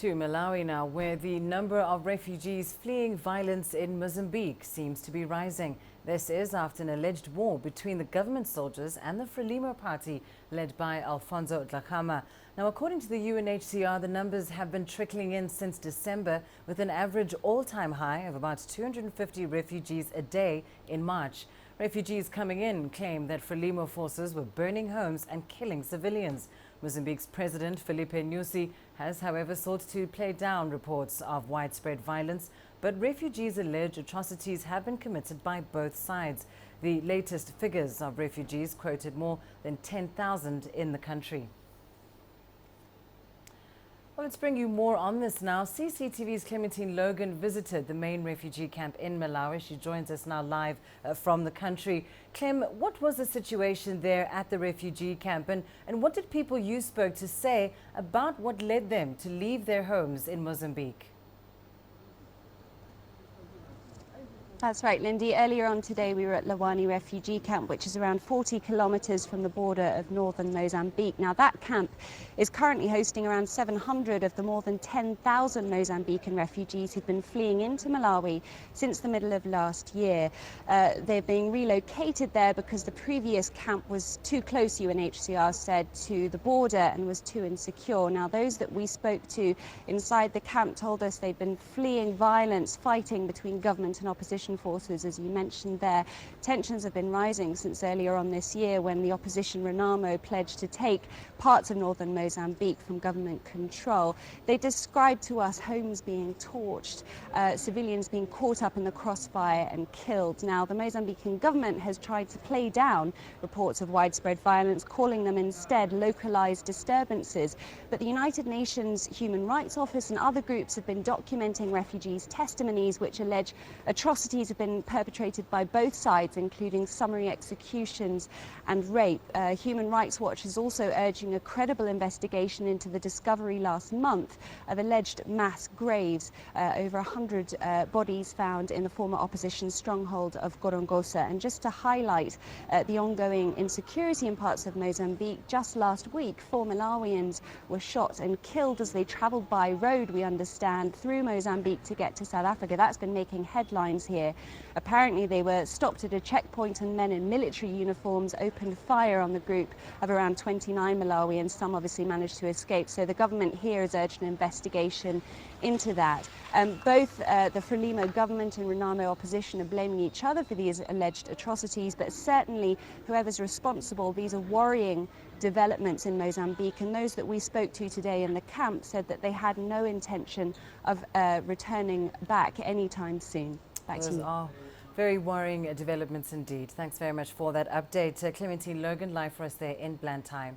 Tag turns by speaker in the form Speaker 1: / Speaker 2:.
Speaker 1: To Malawi now, where the number of refugees fleeing violence in Mozambique seems to be rising. This is after an alleged war between the government soldiers and the Frelimo party led by Alfonso Dhlakama. Now, according to the UNHCR, the numbers have been trickling in since December, with an average all-time high of about 250 refugees a day in March. Refugees coming in claim that Frelimo forces were burning homes and killing civilians. Mozambique's President Felipe Nyusi has, however, sought to play down reports of widespread violence, but refugees allege atrocities have been committed by both sides. The latest figures of refugees quoted more than 10,000 in the country. Well, let's bring you more on this now. CCTV's Clementine Logan visited the main refugee camp in Malawi. She joins us now live from the country. Clem, what was the situation there at the refugee camp, and what did people you spoke to say about what led them to leave their homes in Mozambique?
Speaker 2: That's right, Lindy. Earlier on today, we were at Lawani refugee camp, which is around 40 kilometres from the border of northern Mozambique. Now, that camp is currently hosting around 700 of the more than 10,000 Mozambican refugees who've been fleeing into Malawi since the middle of last year. They're being relocated there because the previous camp was too close, UNHCR said, to the border and was too insecure. Now, those that we spoke to inside the camp told us they've been fleeing violence, fighting between government and opposition forces, as you mentioned there. Tensions have been rising since earlier on this year, when the opposition Frelimo pledged to take parts of northern Mozambique from government control. They described to us homes being torched, civilians being caught up in the crossfire and killed. Now, the Mozambican government has tried to play down reports of widespread violence, calling them instead localized disturbances. But the United Nations Human Rights Office and other groups have been documenting refugees' testimonies which allege atrocities have been perpetrated by both sides, including summary executions and rape. Human Rights Watch is also urging a credible investigation into the discovery last month of alleged mass graves, over 100 bodies found in the former opposition stronghold of Gorongosa. And just to highlight the ongoing insecurity in parts of Mozambique, just last week 4 Malawians were shot and killed as they travelled by road, we understand, through Mozambique to get to South Africa. That's been making headlines here. Apparently they were stopped at a checkpoint and men in military uniforms opened fire on the group of around 29 Malawians. Some obviously managed to escape, so the government here has urged an investigation into that. Both the Frelimo government and Renamo opposition are blaming each other for these alleged atrocities, but certainly whoever's responsible, these are worrying developments in Mozambique, and those that we spoke to today in the camp said that they had no intention of returning back anytime soon. Back to you.
Speaker 1: Those are very worrying developments indeed. Thanks very much for that update. Clementine Logan, live for us there in Blantyre.